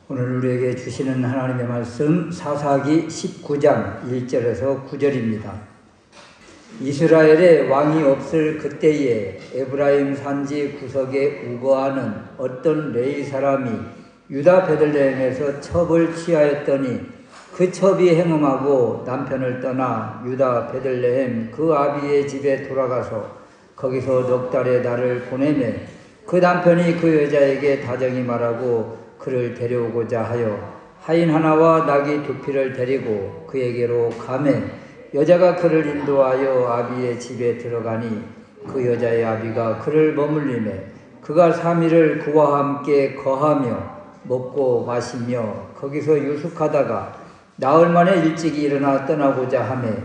오늘 우리에게 주시는 하나님의 말씀 사사기 19장 1절에서 9절입니다. 이스라엘에 왕이 없을 그때에 에브라임 산지 구석에 우거하는 어떤 레위 사람이 유다 베들레헴에서 첩을 취하였더니 그 첩이 행음하고 남편을 떠나 유다 베들레헴 그 아비의 집에 돌아가서 거기서 넉 달의 날을 보내매 그 남편이 그 여자에게 다정히 말하고 그를 데려오고자 하여 하인 하나와 나귀 2匹를 데리고 그에게로 가매 여자가 그를 인도하여 아비의 집에 들어가니 그 여자의 아비가 그를 머물리매 그가 3일을 그와 함께 거하며 먹고 마시며 거기서 유숙하다가 나흘 만에 일찍이 일어나 떠나고자 하매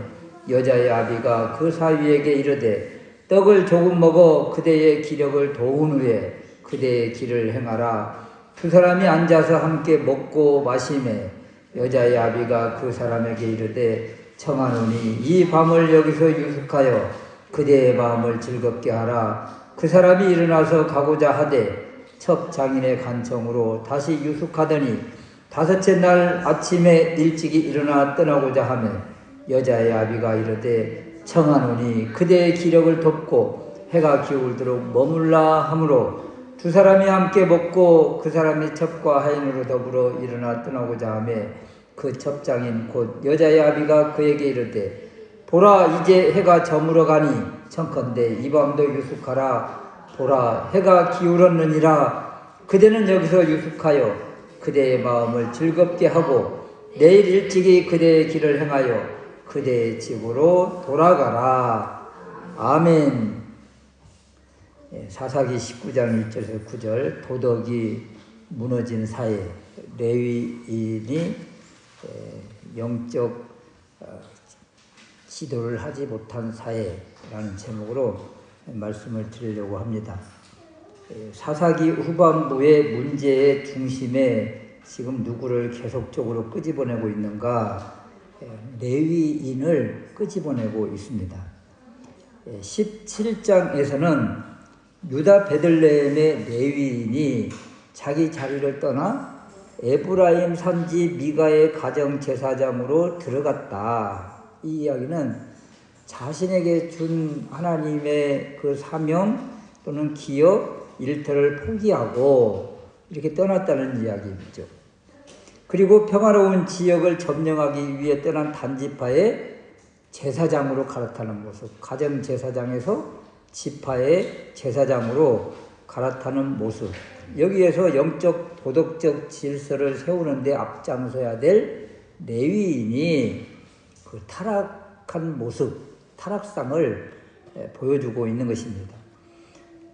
여자의 아비가 그 사위에게 이르되 떡을 조금 먹어 그대의 기력을 도운 후에 그대의 길을 행하라. 두 사람이 앉아서 함께 먹고 마시매 여자의 아비가 그 사람에게 이르되 청하노니 이 밤을 여기서 유숙하여 그대의 마음을 즐겁게 하라. 그 사람이 일어나서 가고자 하되 첩 장인의 간청으로 다시 유숙하더니 5째 날 아침에 일찍이 일어나 떠나고자 하매 여자의 아비가 이르되 청하노니 그대의 기력을 돕고 해가 기울도록 머물라 하므로 두 사람이 함께 먹고 그 사람이 첩과 하인으로 더불어 일어나 떠나고자 하매 그 첩장인 곧 여자의 아비가 그에게 이르되 보라 이제 해가 저물어 가니 청컨대 이 밤도 유숙하라. 보라 해가 기울었느니라. 그대는 여기서 유숙하여 그대의 마음을 즐겁게 하고 내일 일찍이 그대의 길을 행하여 그대의 집으로 돌아가라. 아멘. 사사기 19장 1절에서 9절 도덕이 무너진 사회, 레위인이 영적 지도를 하지 못한 사회라는 제목으로 말씀을 드리려고 합니다. 사사기 후반부의 문제의 중심에 지금 누구를 계속적으로 끄집어내고 있는가? 레위인을 끄집어내고 있습니다. 17장에서는 유다 베들레헴의 레위인이 자기 자리를 떠나 에브라임 산지 미가의 가정 제사장으로 들어갔다. 이 이야기는 자신에게 준 하나님의 그 사명 또는 기업, 일터를 포기하고 이렇게 떠났다는 이야기죠. 그리고 평화로운 지역을 점령하기 위해 떠난 단지파의 제사장으로 갈아타는 모습, 가정 제사장에서 지파의 제사장으로 갈아타는 모습, 여기에서 영적 도덕적 질서를 세우는데 앞장서야 될 레위인이 그 타락한 모습, 타락상을 보여주고 있는 것입니다.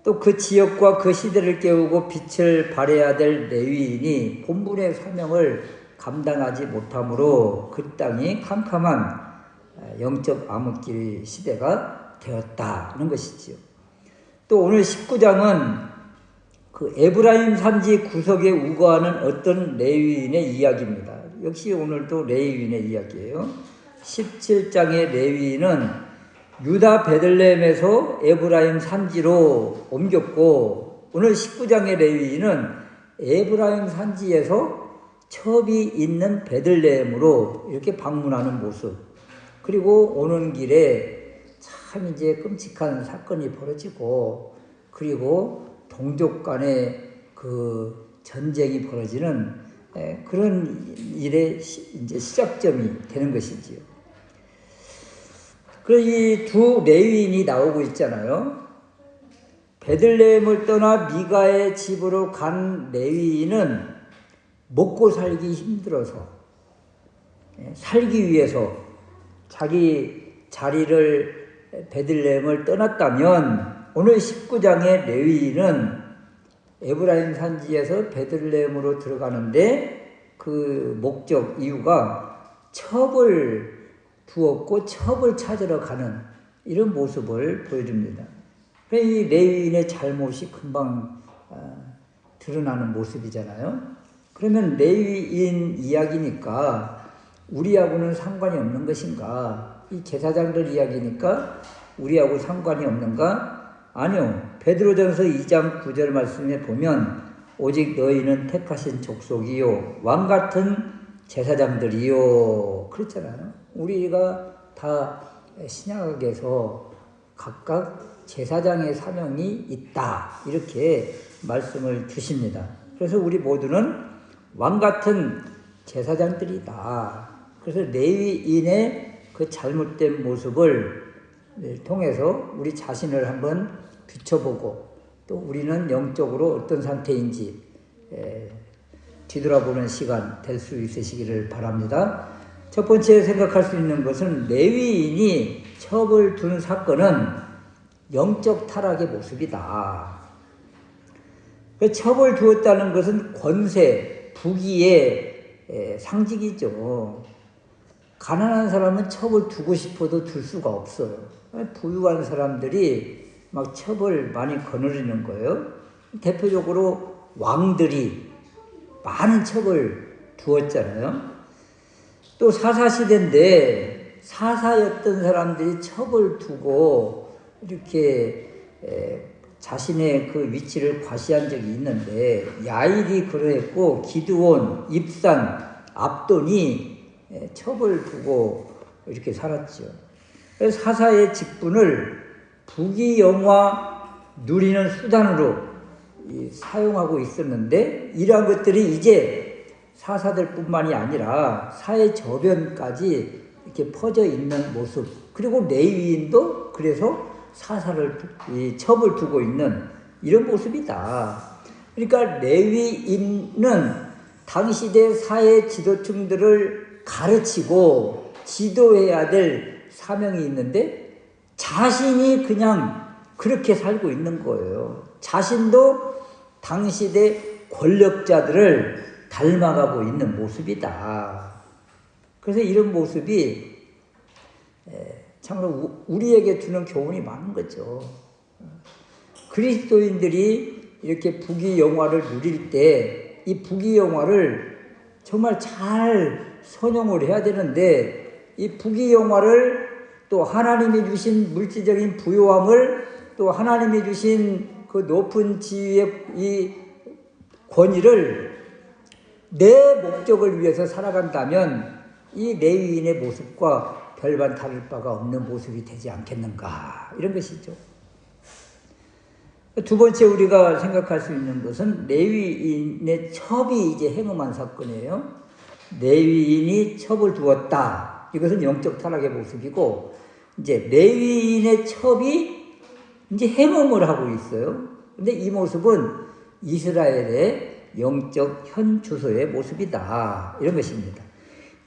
또 그 지역과 그 시대를 깨우고 빛을 발해야 될 레위인이 본분의 사명을 감당하지 못하므로 그 땅이 캄캄한 영적 암흑기 시대가 되었다는 것이지요. 또 오늘 19장은 그 에브라임 산지 구석에 우거하는 어떤 레위인의 이야기입니다. 역시 오늘도 레위인의 이야기예요. 17장의 레위인은 유다 베들레헴에서 에브라임 산지로 옮겼고 오늘 19장의 레위인은 에브라임 산지에서 첩이 있는 베들레헴으로 이렇게 방문하는 모습, 그리고 오는 길에 참 이제 끔찍한 사건이 벌어지고 그리고 동족 간의 그 전쟁이 벌어지는 그런 일의 이제 시작점이 되는 것이지요. 그래서 이 두 레위인이 나오고 있잖아요. 베들레헴을 떠나 미가의 집으로 간 레위인은 먹고 살기 힘들어서 살기 위해서 자기 자리를 베들레헴을 떠났다면 오늘 19장의 레위인은 에브라임 산지에서 베들레헴으로 들어가는데 그 목적 이유가 첩을 두었고 첩을 찾으러 가는 이런 모습을 보여줍니다. 이 레위인의 잘못이 금방 드러나는 모습이잖아요. 그러면 레위인 이야기니까 우리하고는 상관이 없는 것인가? 이 제사장들 이야기니까 우리하고 상관이 없는가? 아니요. 베드로전서 2장 9절 말씀에 보면 오직 너희는 택하신 족속이요 왕같은 제사장들이요 그랬잖아요. 우리가 다 신약에서 각각 제사장의 사명이 있다 이렇게 말씀을 주십니다. 그래서 우리 모두는 왕같은 제사장들이다. 그래서 레위인의 그 잘못된 모습을 통해서 우리 자신을 한번 비춰보고 또 우리는 영적으로 어떤 상태인지 뒤돌아보는 시간 될 수 있으시기를 바랍니다. 첫 번째 생각할 수 있는 것은 레위인이 첩을 둔 사건은 영적 타락의 모습이다. 첩을 두었다는 것은 권세, 부귀의 상징이죠. 가난한 사람은 첩을 두고 싶어도 둘 수가 없어요. 부유한 사람들이 막 첩을 많이 거느리는 거예요. 대표적으로 왕들이 많은 첩을 두었잖아요. 또 사사시대인데 사사였던 사람들이 첩을 두고 이렇게 자신의 그 위치를 과시한 적이 있는데 야일이 그랬고 기드온, 입산, 압돈이 첩을 두고 이렇게 살았죠. 그래서 사사의 직분을 부귀영화 누리는 수단으로 사용하고 있었는데 이러한 것들이 이제 사사들 뿐만이 아니라 사회 저변까지 이렇게 퍼져 있는 모습. 그리고 레위인도 그래서 첩을 두고 있는 이런 모습이다. 그러니까 레위인은 당시대 사회 지도층들을 가르치고 지도해야 될 사명이 있는데 자신이 그냥 그렇게 살고 있는 거예요. 자신도 당시대 권력자들을 닮아가고 있는 모습이다. 그래서 이런 모습이 참으로 우리에게 주는 교훈이 많은 거죠. 그리스도인들이 이렇게 부귀영화를 누릴 때 이 부귀영화를 정말 잘 선용을 해야 되는데 이 부귀영화를 또 하나님이 주신 물질적인 부요함을 또 하나님이 주신 그 높은 지위의 이 권위를 내 목적을 위해서 살아간다면 이 레위인의 모습과 별반 다를 바가 없는 모습이 되지 않겠는가 이런 것이죠. 두 번째 우리가 생각할 수 있는 것은 레위인의 첩이 이제 행음한 사건이에요. 레위인이 첩을 두었다. 이것은 영적 타락의 모습이고 이제 레위인의 첩이 이제 행음을 하고 있어요. 근데 이 모습은 이스라엘의 영적 현 주소의 모습이다. 이런 것입니다.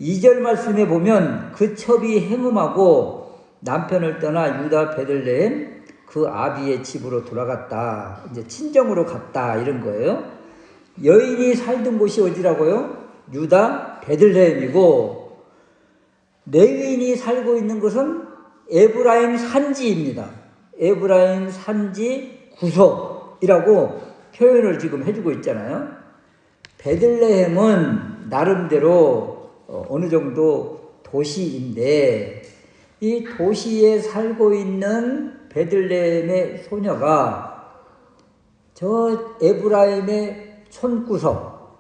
2절 말씀에 보면 그 첩이 행음하고 남편을 떠나 유다 베들레헴 그 아비의 집으로 돌아갔다. 이제 친정으로 갔다. 이런 거예요. 여인이 살던 곳이 어디라고요? 유다 베들레헴이고 레위인이 살고 있는 곳은 에브라임 산지입니다. 에브라임 산지 구석이라고 표현을 지금 해주고 있잖아요. 베들레헴은 나름대로 어느 정도 도시인데 이 도시에 살고 있는 베들레헴의 소녀가 저 에브라임의 촌구석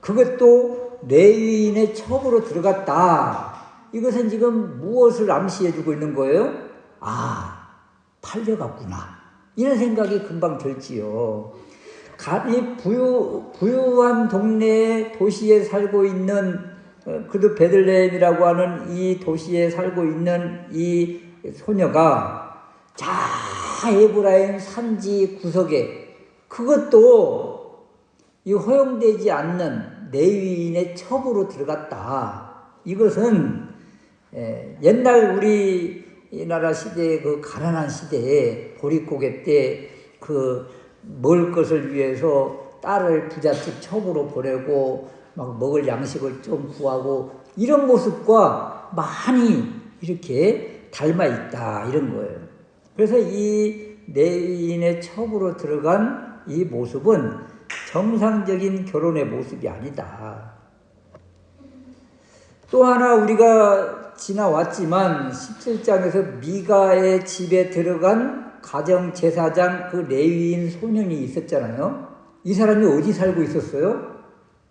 그것도 레위인의 첩으로 들어갔다. 이것은 지금 무엇을 암시해주고 있는 거예요? 아, 팔려갔구나. 이런 생각이 금방 들지요. 이 부유한 동네 도시에 살고 있는 그래도 베들레헴이라고 하는 이 도시에 살고 있는 이 소녀가 자 에브라임 산지 구석에 그것도 이 허용되지 않는 레위인의 첩으로 들어갔다. 이것은 옛날 우리나라 시대의 그 가난한 시대에 보릿고개 때 그 먹을 것을 위해서 딸을 부잣집 첩으로 보내고 막 먹을 양식을 좀 구하고 이런 모습과 많이 이렇게 닮아 있다 이런 거예요. 그래서 이 레위인의 첩으로 들어간 이 모습은 정상적인 결혼의 모습이 아니다. 또 하나 우리가 지나왔지만 17장에서 미가의 집에 들어간 가정제사장 그 레위인 소년이 있었잖아요. 이 사람이 어디 살고 있었어요?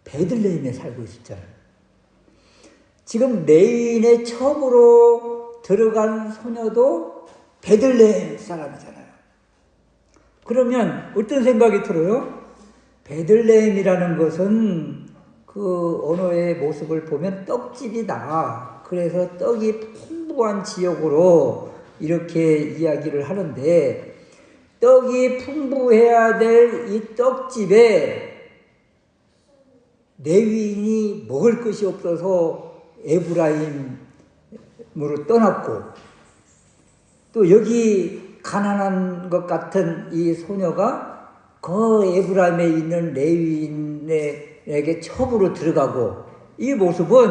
베들레헴에 살고 있었잖아요. 지금 레위인의 첩으로 들어간 소녀도 베들레헴 사람이잖아요. 그러면 어떤 생각이 들어요? 베들레헴이라는 것은 그 언어의 모습을 보면 떡집이다. 그래서 떡이 풍부한 지역으로 이렇게 이야기를 하는데, 떡이 풍부해야 될 이 떡집에 레위인이 먹을 것이 없어서 에브라임으로 떠났고, 또 여기 가난한 것 같은 이 소녀가 그 에브라임에 있는 레위인에게 첩으로 들어가고, 이 모습은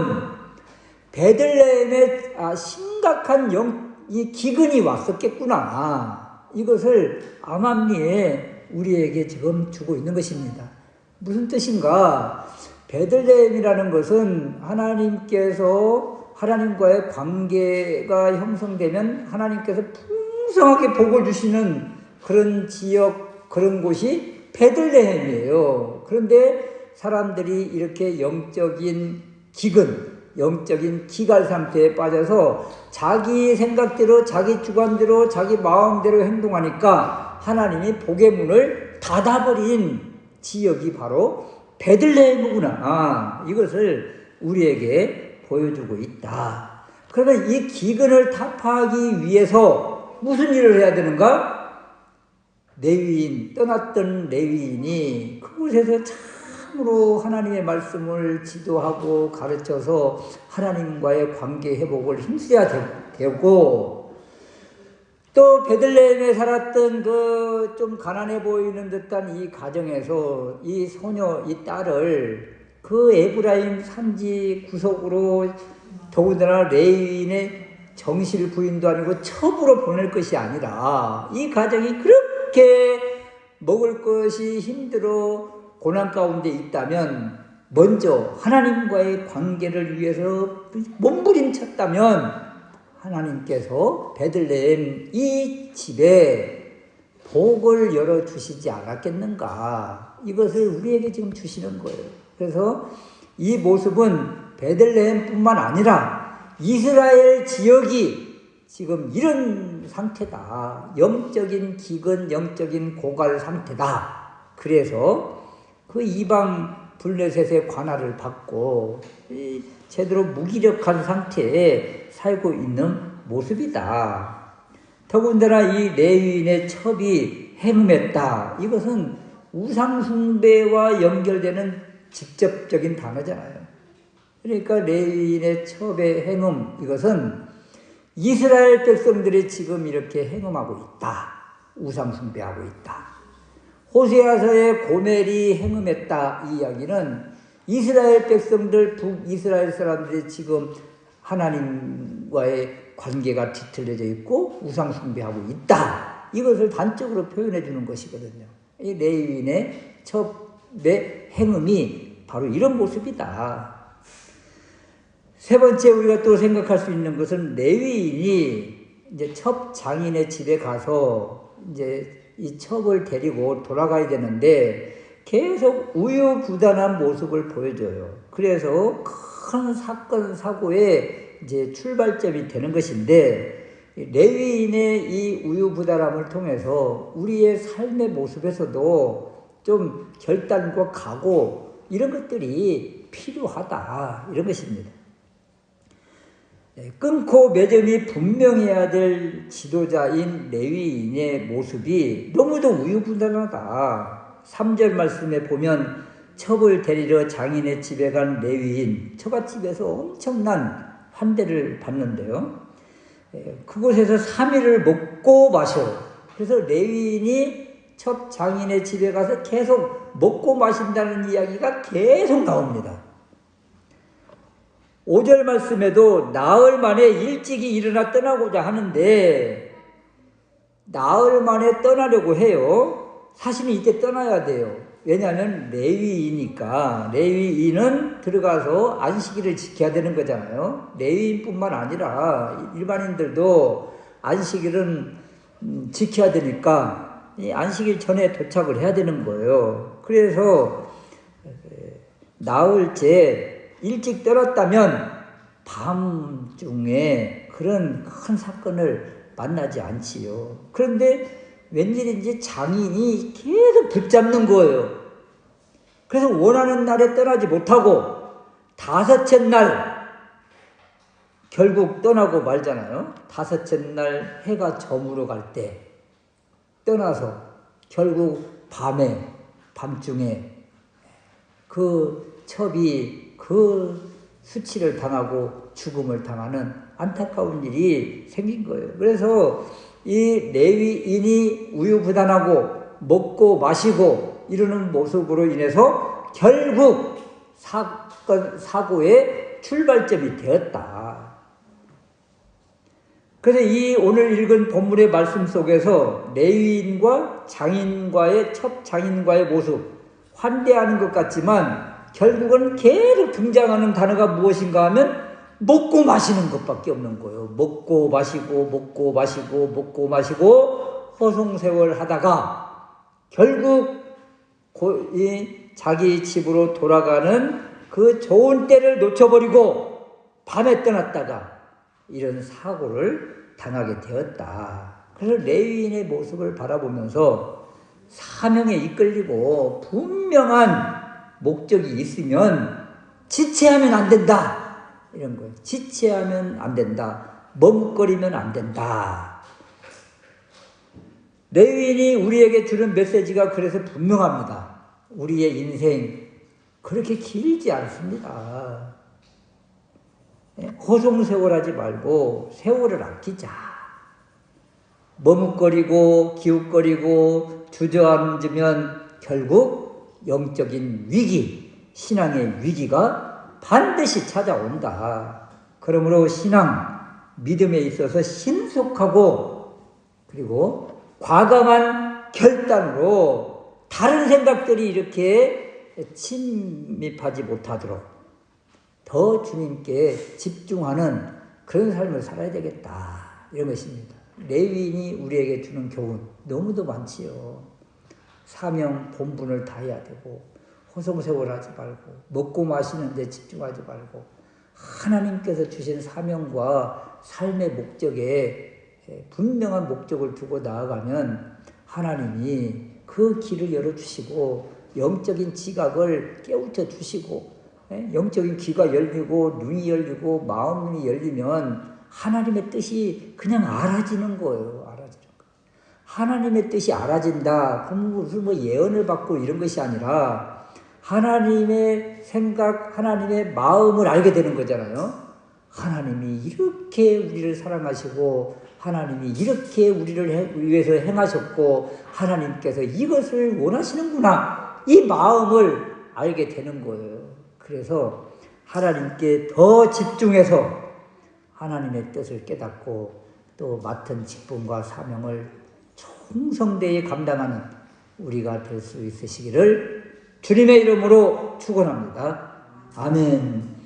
베들레헴에 심각한 이 기근이 왔었겠구나. 이것을 암암리에 우리에게 지금 주고 있는 것입니다. 무슨 뜻인가? 베들레헴이라는 것은 하나님과의 관계가 형성되면 하나님께서 풍성하게 복을 주시는 그런 지역, 그런 곳이 베들레헴이에요. 그런데 사람들이 이렇게 영적인 기근, 영적인 기갈 상태에 빠져서 자기 생각대로, 자기 주관대로, 자기 마음대로 행동하니까 하나님이 복의 문을 닫아버린 지역이 바로 베들레헴이구나. 이것을 우리에게 보여주고 있다. 그러면 이 기근을 타파하기 위해서 무슨 일을 해야 되는가? 떠났던 레위인이 그곳에서 참으로 하나님의 말씀을 지도하고 가르쳐서 하나님과의 관계 회복을 힘써야 되고, 또 베들레헴에 살았던 그 좀 가난해 보이는 듯한 이 가정에서 이 소녀, 이 딸을 그 에브라임 산지 구석으로, 더군다나 레위인의 정실 부인도 아니고 첩으로 보낼 것이 아니라, 이 가정이 그렇게 먹을 것이 힘들어 고난 가운데 있다면 먼저 하나님과의 관계를 위해서 몸부림쳤다면 하나님께서 베들레헴 이 집에 복을 열어주시지 않았겠는가. 이것을 우리에게 지금 주시는 거예요. 그래서 이 모습은 베들레헴뿐만 아니라 이스라엘 지역이 지금 이런 상태다. 영적인 기근, 영적인 고갈 상태다. 그래서 그 이방 블레셋의 관할을 받고 제대로 무기력한 상태에 살고 있는 모습이다. 더군다나 이 레위인의 첩이 행음했다. 이것은 우상숭배와 연결되는 직접적인 단어잖아요. 그러니까 레위인의 첩의 행음, 이것은 이스라엘 백성들이 지금 이렇게 행음하고 있다. 우상숭배하고 있다. 호세아서의 고멜이 행음했다. 이 이야기는 이스라엘 백성들, 북이스라엘 사람들이 지금 하나님과의 관계가 뒤틀려져 있고 우상숭배하고 있다. 이것을 단적으로 표현해 주는 것이거든요. 이 레위인의 첩의 행음이 바로 이런 모습이다. 세 번째 우리가 또 생각할 수 있는 것은 레위인이 이제 첩 장인의 집에 가서 이제 이 첩을 데리고 돌아가야 되는데 계속 우유부단한 모습을 보여줘요. 그래서 큰 사건, 사고의 이제 출발점이 되는 것인데, 레위인의 이 우유부단함을 통해서 우리의 삶의 모습에서도 좀 결단과 각오, 이런 것들이 필요하다. 이런 것입니다. 끊고 매점이 분명해야 될 지도자인 레위인의 모습이 너무도 우유부단하다. 3절 말씀에 보면 첩을 데리러 장인의 집에 간 레위인, 처갓집에서 엄청난 환대를 받는데요. 그곳에서 3일을 먹고 마셔. 그래서 레위인이 첩 장인의 집에 가서 계속 먹고 마신다는 이야기가 계속 나옵니다. 5절 말씀에도 나흘 만에 일찍이 일어나 떠나고자 하는데 나흘 만에 떠나려고 해요. 사실은 이때 떠나야 돼요. 왜냐하면 레위이니까. 레위인은 들어가서 안식일을 지켜야 되는 거잖아요. 레위인뿐만 아니라 일반인들도 안식일은 지켜야 되니까 이 안식일 전에 도착을 해야 되는 거예요. 그래서 나흘째 일찍 떠났다면 밤중에 그런 큰 사건을 만나지 않지요. 그런데 웬일인지 장인이 계속 붙잡는 거예요. 그래서 원하는 날에 떠나지 못하고 다섯째 날 결국 떠나고 말잖아요. 다섯째 날 해가 저물어 갈 때 떠나서 결국 밤중에 그 첩이 그 수치를 당하고 죽음을 당하는 안타까운 일이 생긴 거예요. 그래서 이 레위인이 우유부단하고 먹고 마시고 이러는 모습으로 인해서 결국 사고의 출발점이 되었다. 그래서 이 오늘 읽은 본문의 말씀 속에서 레위인과 첫 장인과의 모습, 환대하는 것 같지만 결국은 계속 등장하는 단어가 무엇인가 하면 먹고 마시는 것밖에 없는 거예요. 먹고 마시고 허송세월 하다가 결국 자기 집으로 돌아가는 그 좋은 때를 놓쳐버리고 밤에 떠났다가 이런 사고를 당하게 되었다. 그래서 레위인의 모습을 바라보면서 사명에 이끌리고 분명한 목적이 있으면 지체하면 안 된다. 이런 거예요. 지체하면 안 된다. 머뭇거리면 안 된다. 레위인이 우리에게 주는 메시지가 그래서 분명합니다. 우리의 인생 그렇게 길지 않습니다. 허송세월하지 말고 세월을 아끼자. 머뭇거리고 기웃거리고 주저앉으면 결국 영적인 위기, 신앙의 위기가 반드시 찾아온다. 그러므로 신앙, 믿음에 있어서 신속하고 그리고 과감한 결단으로 다른 생각들이 이렇게 침입하지 못하도록 더 주님께 집중하는 그런 삶을 살아야 되겠다. 이런 것입니다. 레위인이 우리에게 주는 교훈 너무도 많지요. 사명, 본분을 다해야 되고 허송세월하지 말고 먹고 마시는 데 집중하지 말고 하나님께서 주신 사명과 삶의 목적에 분명한 목적을 두고 나아가면 하나님이 그 길을 열어주시고 영적인 지각을 깨우쳐 주시고 영적인 귀가 열리고 눈이 열리고 마음이 열리면 하나님의 뜻이 그냥 알아지는 거예요. 알아지는 거예요. 하나님의 뜻이 알아진다. 그럼 무슨 예언을 받고 이런 것이 아니라 하나님의 생각, 하나님의 마음을 알게 되는 거잖아요. 하나님이 이렇게 우리를 사랑하시고 하나님이 이렇게 우리를 위해서 행하셨고 하나님께서 이것을 원하시는구나. 이 마음을 알게 되는 거예요. 그래서 하나님께 더 집중해서 하나님의 뜻을 깨닫고 또 맡은 직분과 사명을 충성되이 감당하는 우리가 될 수 있으시기를 주님의 이름으로 축원합니다. 아멘.